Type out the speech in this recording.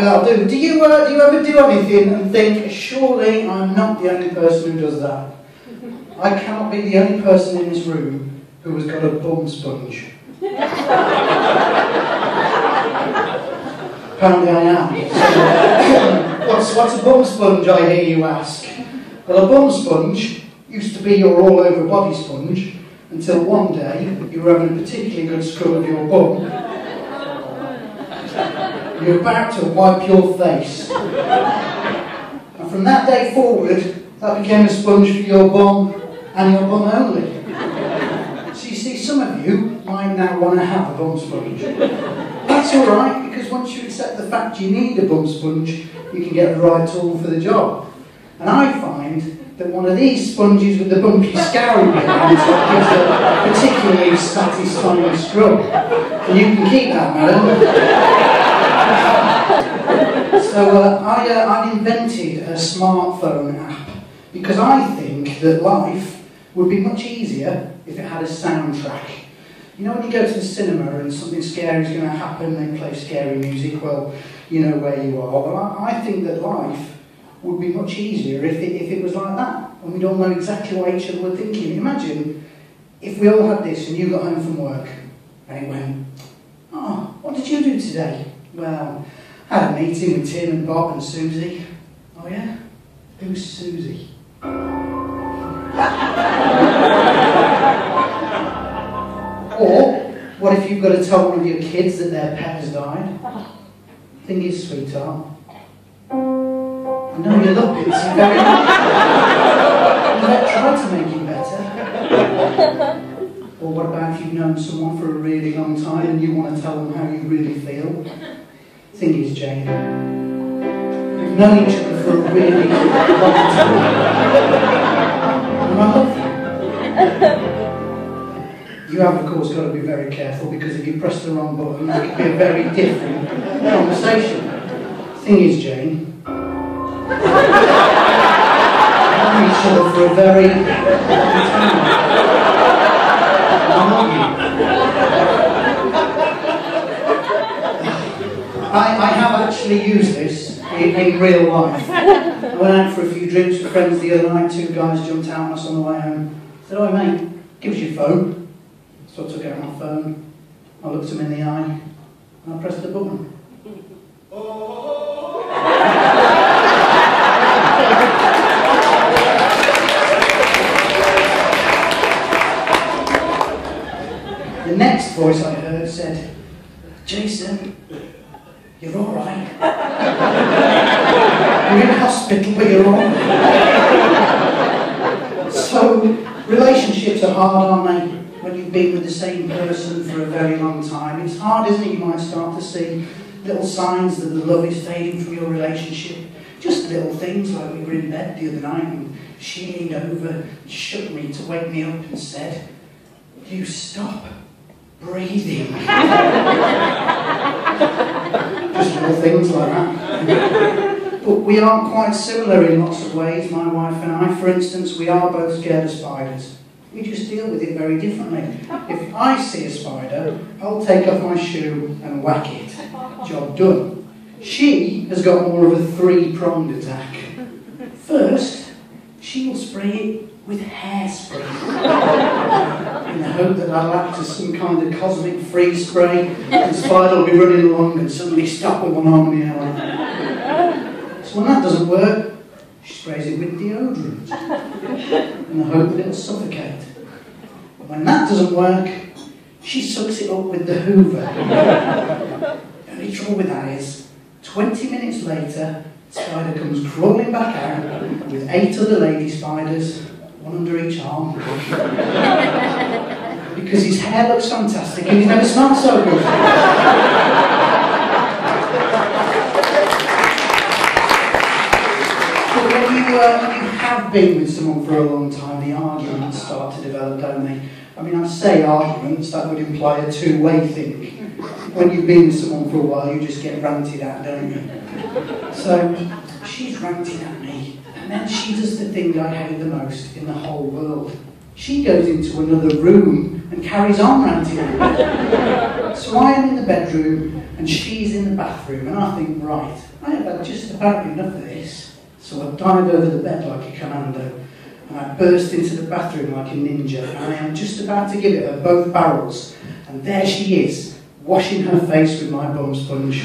I'll do. Do you ever do anything and think, surely I'm not the only person who does that? I cannot be the only person in this room who has got a bum sponge. Apparently I am. What's a bum sponge, I hear you ask? Well, a bum sponge used to be your all-over body sponge until one day you were having a particularly good scrub of your bum. You're about to wipe your face. And from that day forward, that became a sponge for your bum and your bum only. So you see, some of you might now want to have a bum sponge. That's alright, because once you accept the fact you need a bum sponge, you can get the right tool for the job. And I find that one of these sponges with the bumpy scouring behind it gives a particularly satisfying scrub. And you can keep that, madam. So I've invented a smartphone app because I think that life would be much easier if it had a soundtrack. You know when you go to the cinema and something scary is going to happen, they play scary music, well, you know where you are. Well, I think that life would be much easier if it was like that, and we'd all know exactly what each other were thinking. Imagine if we all had this and you got home from work and it went, "Oh, what did you do today?" "Well, I had a meeting with Tim and Bob and Susie." "Oh yeah? Who's Susie?" Or, what if you've got to tell one of your kids that their pet has died? "Thing is, sweetheart, I know you love Bitsy very much. Let's try to make it better." Or what about if you've known someone for a really long time and you want to tell them how you really feel? "Thing is, Jane, we've known each other for a really long time, and I love you." You have, of course, got to be very careful, because if you press the wrong button, it could be a very different conversation. "Thing is, Jane, we've known each other for a very long time. I love you." I have actually used this in real life. I went out for a few drinks with friends the other night. Two guys jumped out on us on the way home. I said, "Oh mate, give us your phone." So I took out my phone, I looked him in the eye, and I pressed the button. The next voice I heard said, "Jason, you're all right. You're in hospital, but you're all right." So, relationships are hard, aren't they? When you've been with the same person for a very long time. It's hard, isn't it? You might start to see little signs that the love is fading from your relationship. Just little things, like we were in bed the other night and she leaned over, shook me to wake me up and said, "You stop breathing." Just little things like that. But we aren't quite similar in lots of ways, my wife and I. For instance, we are both scared of spiders. We just deal with it very differently. If I see a spider, I'll take off my shoe and whack it. Job done. She has got more of a three-pronged attack. First, she will spray it with hairspray, in the hope that that'll act as some kind of cosmic freeze spray, and the spider will be running along and suddenly stop with one arm in the air like that. So when that doesn't work, she sprays it with deodorant, in the hope that it'll suffocate. But when that doesn't work, she sucks it up with the Hoover. The only trouble with that is, 20 minutes later, the spider comes crawling back out with 8 other lady spiders, one under each arm, because his hair looks fantastic and he's never smelled so good. But when you have been with someone for a long time, the arguments start to develop, don't they? I mean, I say arguments, that would imply a two-way thing. When you've been with someone for a while, you just get ranted at, don't you? So, she's ranting at me, and then she does the thing I hate the most in the whole world. She goes into another room and carries on ranting at me. So I am in the bedroom, and she's in the bathroom, and I think, right, I have had just about enough of this. So I dive over the bed like a commando, and I burst into the bathroom like a ninja, and I am just about to give it her both barrels, and there she is, washing her face with my bum sponge.